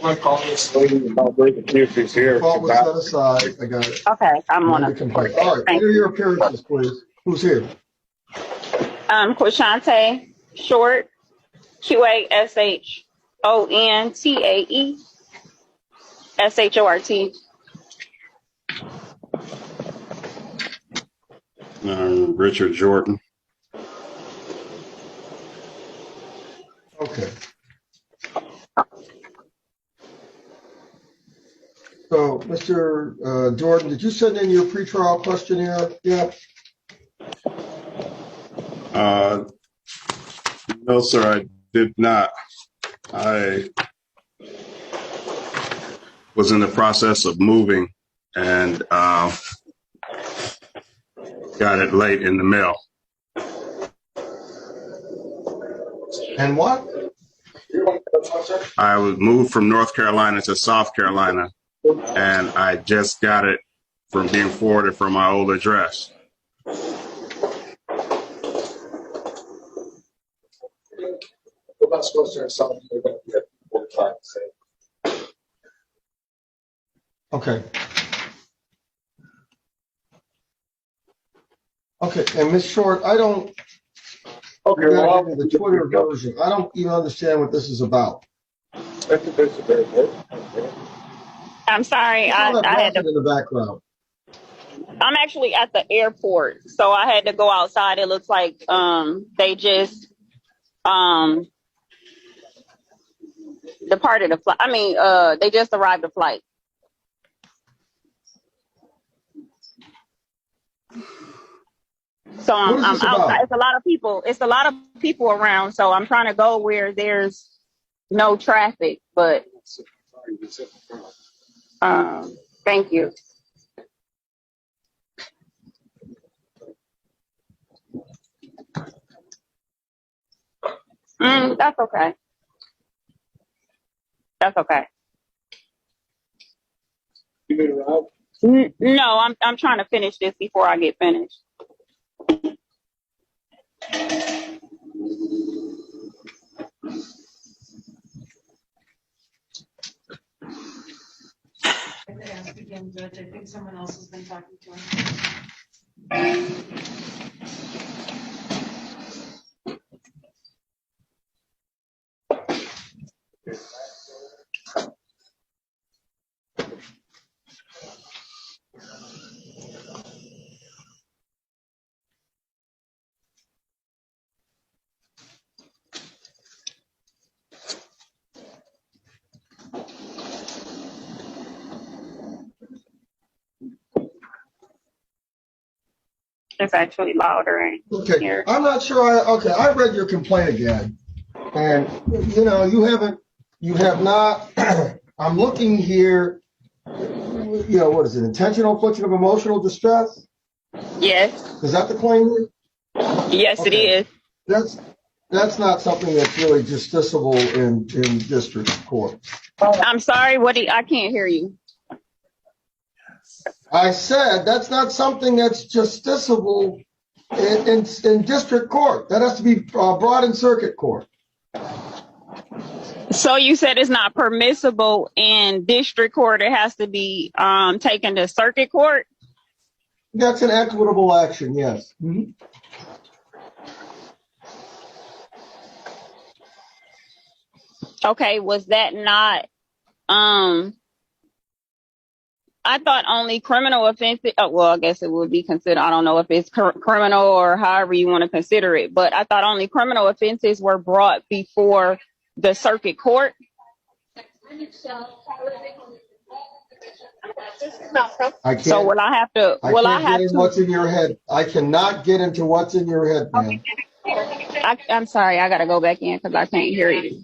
My call this lady about breaking if she's here. Call was set aside. I got it. Okay, I'm on Amend a the complaint. All right, enter your appearances, please. Who's here? Quashante Short, QASHONTAE SHORT. Richard Jordan. Okay. So, Mr. Jordan, did you send in your pretrial questionnaire yet? No, sir, I did not. I was in the process of moving and got it late in the mail. And what? I was moved from North Carolina to South Carolina, and I just got it from being forwarded from my old address. Okay. Okay, and Ms. Short, I don't, Okay, well, the Twitter version, I don't even understand what this is about. I'm sorry, I had to. In the background. I'm actually at the airport, so I had to go outside. It looks like they just departed a flight. I mean, they just arrived the flight. So I'm outside. It's a lot of people. It's a lot of people around. So I'm trying to go where there's no traffic. But thank you. That's okay. That's okay. You made it out? No, I'm trying to finish this before I get finished. Again, Judge, I think someone else has been talking to him. It's actually louder in here. I'm not sure. I read your complaint again, and you have not. I'm looking here. What is it? Intentional infliction of emotional distress? Yes. Is that the claim here? Yes, okay. It is. That's not something that's really justiciable in district court. I'm sorry. I can't hear you. I said that's not something that's justiciable in district court. That has to be brought in circuit court. So you said it's not permissible in district court. It has to be taken to circuit court? That's an equitable action, yes. Mm-hmm. Okay, was that not I thought only criminal offenses, well, I guess it would be considered, I don't know if it's criminal or however you want to consider it, but I thought only criminal offenses were brought before the circuit court. So will I have to, what's in your head. I cannot get into what's in your head, man. I'm sorry, I got to go back in because I can't hear you.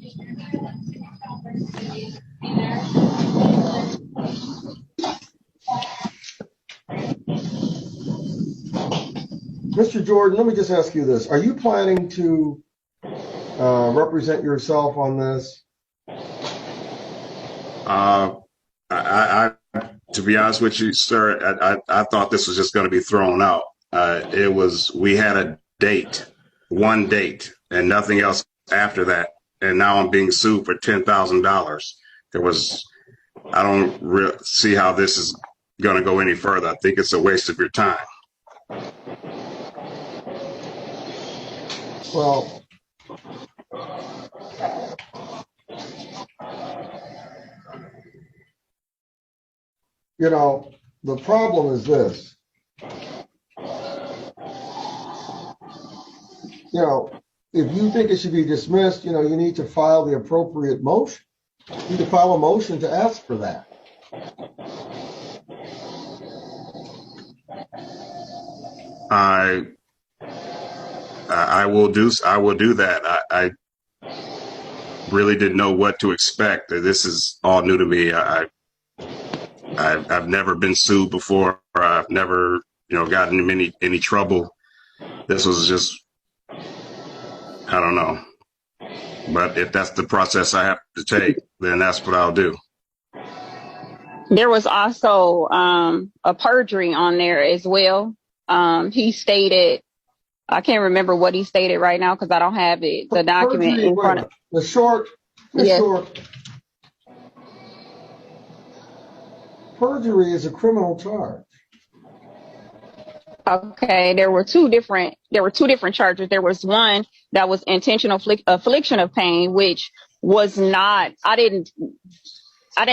Mr. Jordan, let me just ask you this. Are you planning to represent yourself on this? To be honest with you, sir, I thought this was just going to be thrown out. We had a date, one date, and nothing else after that. and now I'm being sued for $10,000. I don't see how this is going to go any further. I think it's a waste of your time. Well, the problem is this. If you think it should be dismissed, you need to file the appropriate motion. You need to file a motion to ask for that. I will do that. I really didn't know what to expect. This is all new to me. I've never been sued before. I've never, gotten in any trouble. This was just, I don't know. But if that's the process I have to take, then that's what I'll do. There was also a perjury on there as well. He stated, I can't remember what he stated right now because I don't have it, the document in front of the short. Perjury is a criminal charge. Okay, there were two different charges. There was one that was intentional affliction of pain, which was not, I didn't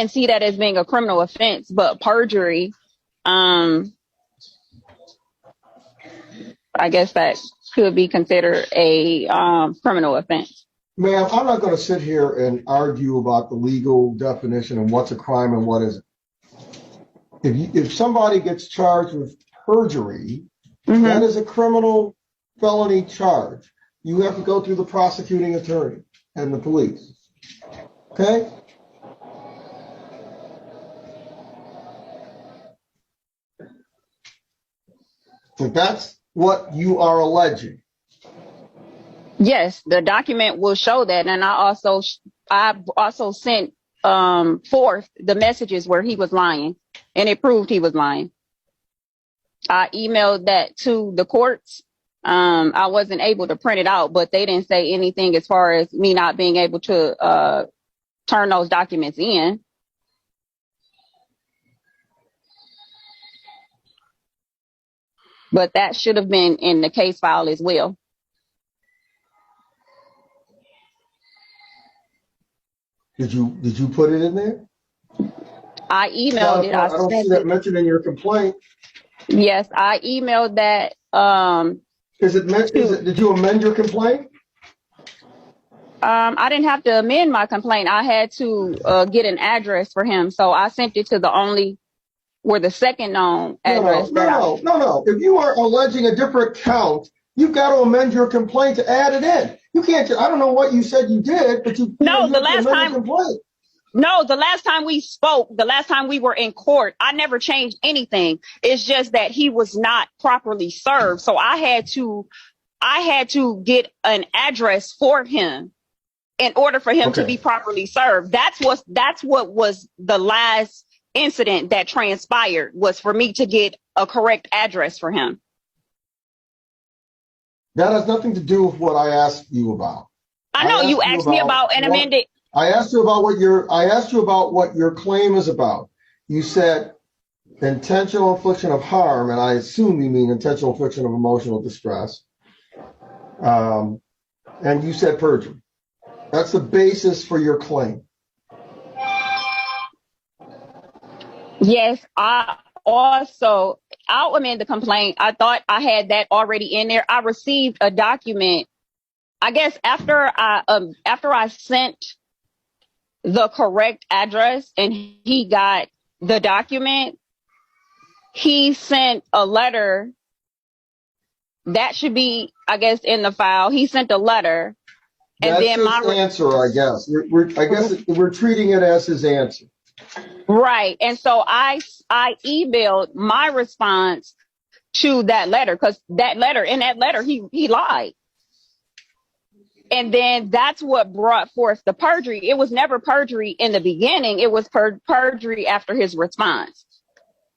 see that as being a criminal offense, but perjury, I guess that could be considered a criminal offense. Ma'am, I'm not going to sit here and argue about the legal definition of what's a crime and what isn't. If somebody gets charged with perjury, that is a criminal felony charge. You have to go through the prosecuting attorney and the police. Okay? So that's what you are alleging. Yes, the document will show that, and I also sent forth the messages where he was lying, and it proved he was lying. I emailed that to the courts. I wasn't able to print it out, but they didn't say anything as far as me not being able to turn those documents in. But that should have been in the case file as well. Did you put it in there? I emailed it. I don't see that mentioned in your complaint. Yes, I emailed that. Did you amend your complaint? I didn't have to amend my complaint. I had to get an address for him, so I sent it to the second known address. No. If you are alleging a different count, you've got to amend your complaint to add it in. You can't. I don't know what you said you did, but the last time we spoke, the last time we were in court, I never changed anything. It's just that he was not properly served, so I had to get an address for him in order for him to be properly served. That's what was the last incident that transpired, was for me to get a correct address for him. That has nothing to do with what I asked you about. I know you asked me about an amended. I asked you about what your claim is about. You said intentional infliction of harm, and I assume you mean intentional infliction of emotional distress. And you said perjury. That's the basis for your claim. Yes, I'll amend the complaint. I thought I had that already in there. I received a document, I guess after I sent the correct address and he got the document, he sent a letter that should be, I guess, in the file. He sent a letter. And that's then his answer, I guess. We're treating it as his answer. Right. And so I emailed my response to that letter, because in that letter, he lied. And then that's what brought forth the perjury. It was never perjury in the beginning. It was perjury after his response.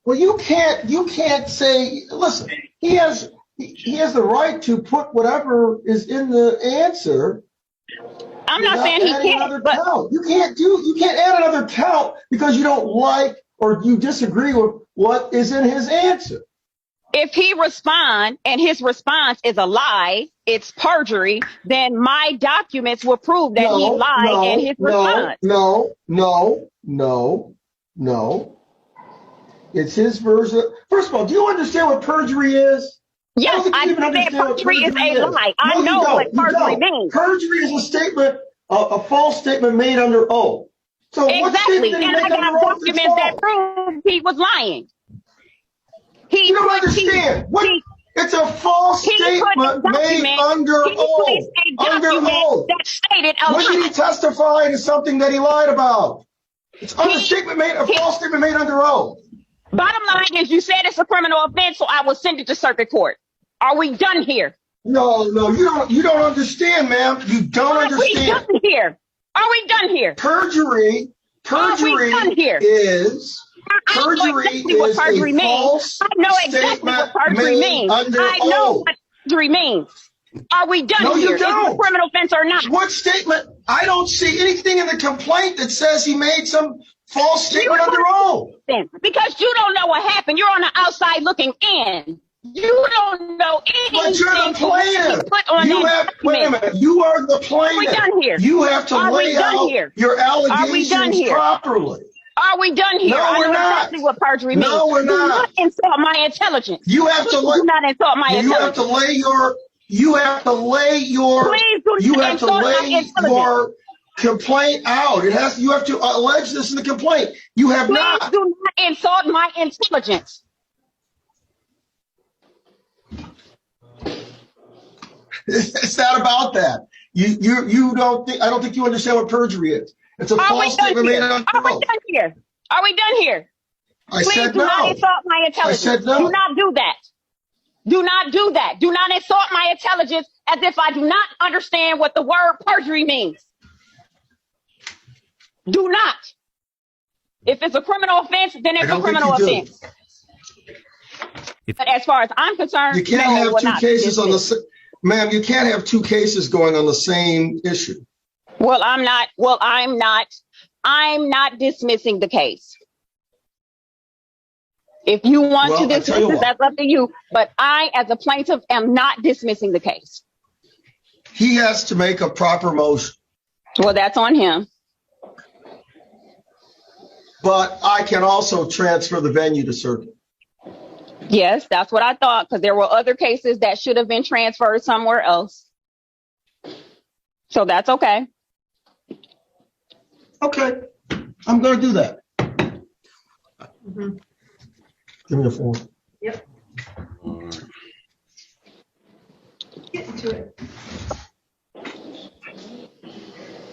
Well, you can't say, listen, he has the right to put whatever is in the answer I'm You're not saying he adding can't, another but count. You can't add another count because you don't like or you disagree with what is in his answer. if he responds and his response is a lie, it's perjury, then my documents will prove that he lied in his response. No. It's his version. First of all, do you understand what perjury is? Yes, I even understand perjury is a lie. I No, you know don't. what You perjury don't. means. Perjury is a statement, a false statement made under oath. So what statement Exactly. did he And make I got under oath that's documents that false? prove he was lying. You don't understand. It's a false statement made under oath. Under oath. That stated a When did lie. he testify to something that he lied about? It's a false statement made under oath. Bottom line is you said it's a criminal offense, so I will send it to circuit court. Are we done here? No, you don't understand, ma'am. You don't understand. Are we done here? Are we done here? Perjury is a false statement made under oath. I know what perjury means. Are we done No, here? you don't. Is it a criminal offense or not? What statement? I don't see anything in the complaint that says he made some false statement under oath. Because you don't know what happened. You're on the outside looking in. You don't know anything. But you're the plaintiff. Wait a minute. You are the plaintiff. Are we done here? You have to lay out your allegations properly. Are we done here? No, we're I know not. exactly what perjury means. No, we're not. Do not insult my intelligence. You have to do not insult my intelligence. You have to lay your complaint out. You have to allege this in the complaint. You have not. Please do not insult my intelligence. It's not about that. You don't think. I don't think you understand what perjury is. It's a false statement made under oath. Are we done here? Are we done here? Please do not insult my intelligence. I said no. Do not do that. Do not do that. Do not insult my intelligence as if I do not understand what the word perjury means. Do not. If it's a criminal offense, then it's a criminal offense. But as far as I'm concerned, you can't have two cases on the ma'am. You can't have two cases going on the same issue. Well, I'm not dismissing the case. If you want to dismiss it, that's up to you. But I, as a plaintiff, am not dismissing the case. He has to make a proper motion. Well, that's on him. But I can also transfer the venue to circuit. Yes, that's what I thought, because there were other cases that should have been transferred somewhere else. So that's okay. Okay. I'm going to do that. Mm-hmm. Give me a form. Yep. Get into it.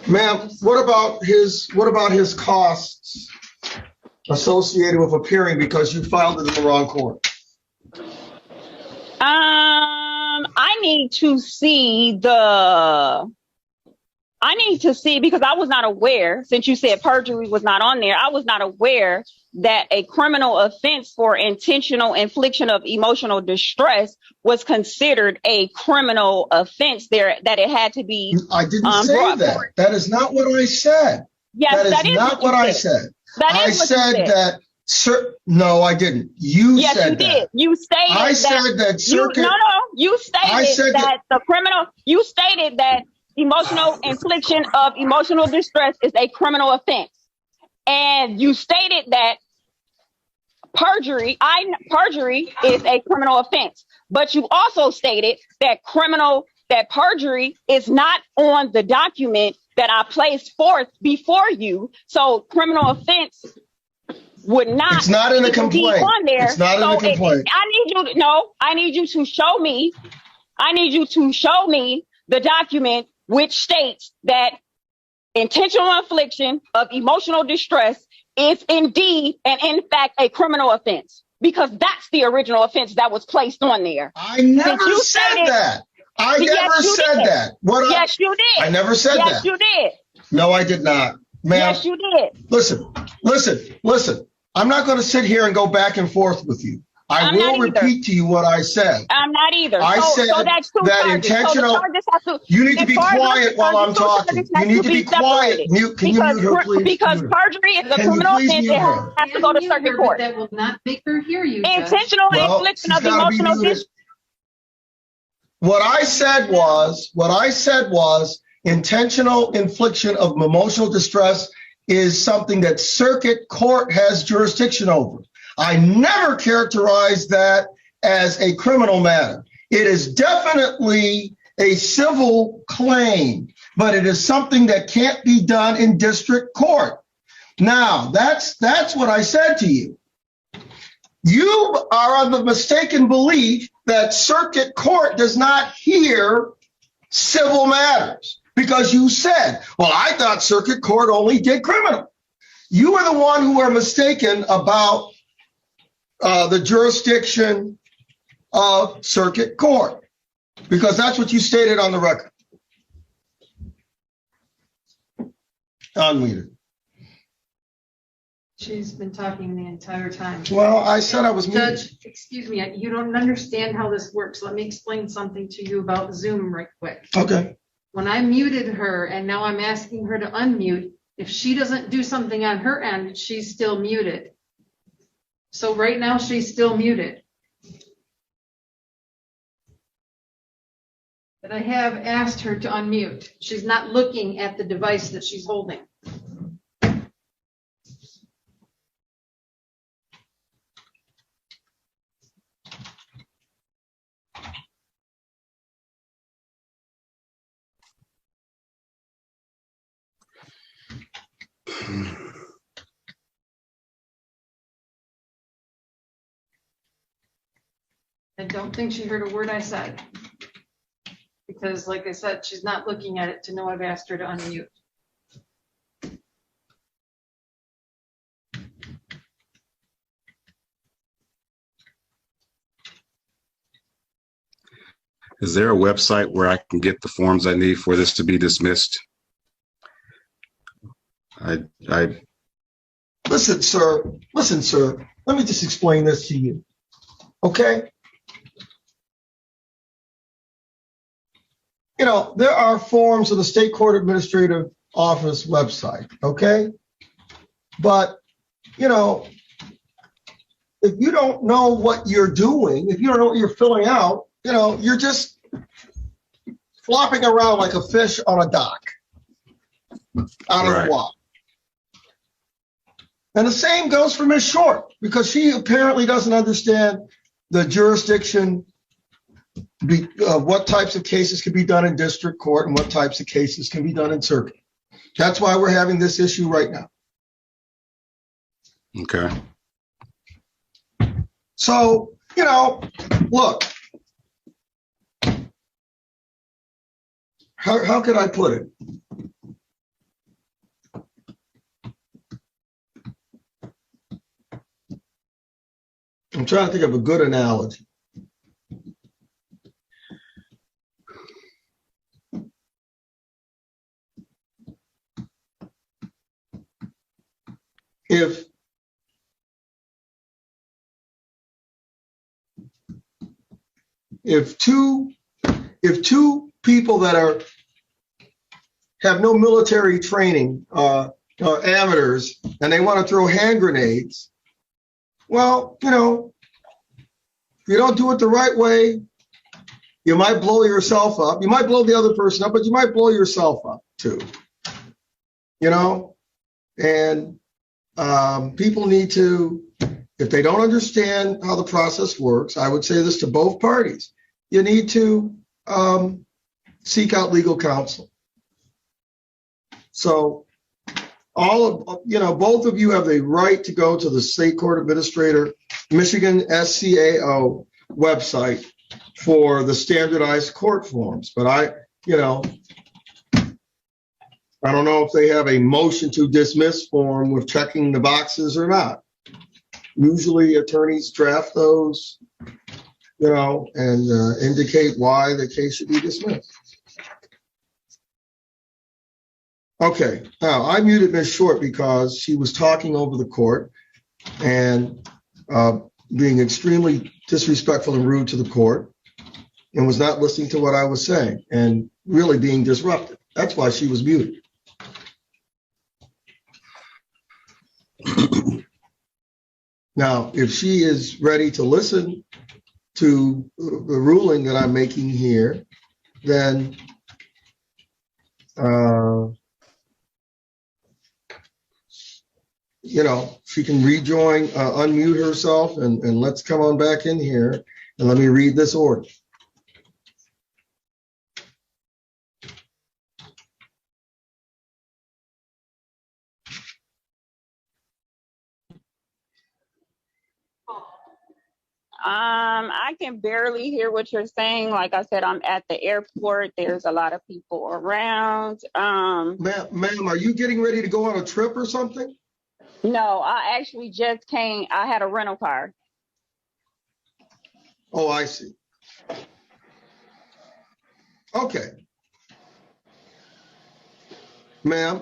Ma'am, what about his costs associated with appearing because you filed it in the wrong court? I need to see because I was not aware, since you said perjury was not on there, I was not aware that a criminal offense for intentional infliction of emotional distress was considered a criminal offense there, that it had to be. I didn't say that. Forward. That is not what I said. Yes, that is not what I said. I said that. No, I didn't. You said that. Yes, you did. You stated I said that circuit. You stated that the criminal. You stated that emotional infliction of emotional distress is a criminal offense, and you stated that perjury is a criminal offense. But you also stated that perjury is not on the document that I placed forth before you. So criminal offense would not. It's not in the complaint. On there. It's not in the complaint. I need you to show me. I need you to show me the document which states that intentional infliction of emotional distress is indeed and in fact a criminal offense, because that's the original offense that was placed on there. I never said that. I never said that. Yes, you did. I never said that. Yes, you did. No, I did not. Ma'am, yes, you did. Listen. I'm not going to sit here and go back and forth with you. I I'm not will either. repeat to you what I said. I'm not either. I So said that's two that charges. intentional. So the charges have to, You need to as be far as I'm quiet while I'm concerned, the two talking. charges You have need to to be be quiet. separated. Mute. Can you mute her, please? Because Mute her. perjury is a Can you criminal please offense. mute It her? has to go to circuit But court. that will not make her hear you, Judge. Intentional Well, infliction she's of got to be emotional muted. distress. What I said was intentional infliction of emotional distress is something that circuit court has jurisdiction over. I never characterized that as a criminal matter. It is definitely a civil claim, but it is something that can't be done in district court. Now, that's what I said to you. You are of the mistaken belief that circuit court does not hear civil matters because you said, well, I thought circuit court only did criminal. You are the one who are mistaken about the jurisdiction of circuit court because that's what you stated on the record. Unmuted. She's been talking the entire time. Well, I said I was muted. Judge, excuse me, you don't understand how this works. Let me explain something to you about Zoom right quick. Okay. When I muted her and now I'm asking her to unmute, if she doesn't do something on her end, she's still muted. So right now she's still muted. But I have asked her to unmute. She's not looking at the device that she's holding. I don't think she heard a word I said. Because like I said, she's not looking at it to know I've asked her to unmute. Is there a website where I can get the forms I need for this to be dismissed? Listen, sir. Let me just explain this to you. Okay? You know, there are forms on the State Court Administrative Office website, okay? But, you know, if you don't know what you're doing, if you don't know what you're filling out, you know, you're just flopping around like a fish on a dock out of Right. the water. And the same goes for Ms. Short, because she apparently doesn't understand the jurisdiction of what types of cases can be done in district court and what types of cases can be done in circuit. That's why we're having this issue right now. Okay. So, you know, look, how could I put it? I'm trying to think of a good analogy. If two people that have no military training are amateurs and they want to throw hand grenades, well, you know, if you don't do it the right way, you might blow yourself up. You might blow the other person up, but you might blow yourself up too. You know, and people need to, if they don't understand how the process works, I would say this to both parties. You need to seek out legal counsel. So both of you have the right to go to the State Court Administrator, Michigan SCAO website for the standardized court forms. But I don't know if they have a motion to dismiss form with checking the boxes or not. Usually attorneys draft those, and indicate why the case should be dismissed. Okay, now I muted Ms. Short because she was talking over the court, and being extremely disrespectful and rude to the court and was not listening to what I was saying and really being disruptive. That's why she was muted. Now, if she is ready to listen to the ruling that I'm making here, then she can rejoin, unmute herself, and let's come on back in here and let me read this order. I can barely hear what you're saying. Like I said, I'm at the airport. There's a lot of people around. Ma'am, are you getting ready to go on a trip or something? No, I actually just came. I had a rental car. Oh, I see. Okay. Ma'am,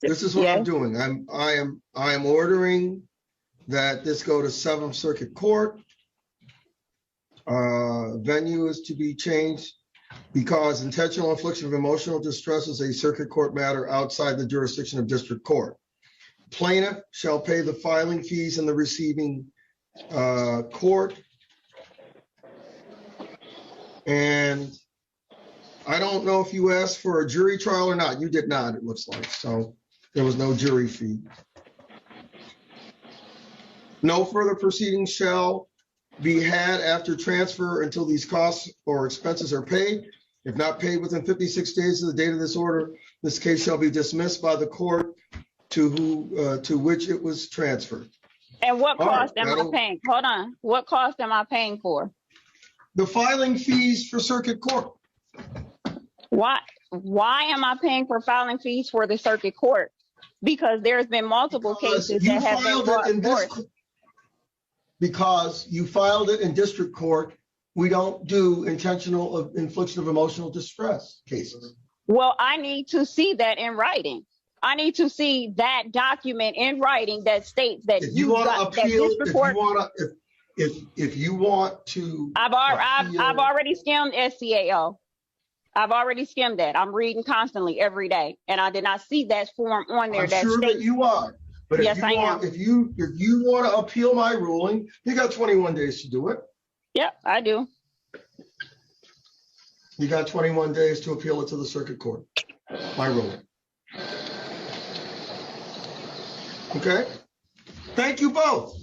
this is what I'm doing. I am ordering that this go to 7th Circuit Court. Venue is to be changed because intentional infliction of emotional distress is a circuit court matter outside the jurisdiction of district court. Plaintiff shall pay the filing fees in the receiving court. And I don't know if you asked for a jury trial or not. You did not, it looks like. So there was no jury fee. No further proceedings shall be had after transfer until these costs or expenses are paid. If not paid within 56 days of the date of this order, this case shall be dismissed by the court to which it was transferred. And what cost am I paying? Hold on. What cost am I paying for? The filing fees for circuit court. Why am I paying for filing fees for the circuit court? Because there's been multiple cases that have been brought forth. Because you filed it in district court, we don't do intentional infliction of emotional distress cases. Well, I need to see that in writing. I need to see that document in writing that states that if you want to appeal, if you want to, I've already skimmed SCAO. I've already skimmed that. I'm reading constantly every day, and I did not see that form on there. I'm sure that you are. But yes, I am. If you want to appeal my ruling, you got 21 days to do it. Yep, I do. You got 21 days to appeal it to the circuit court. My ruling. Okay. Thank you both.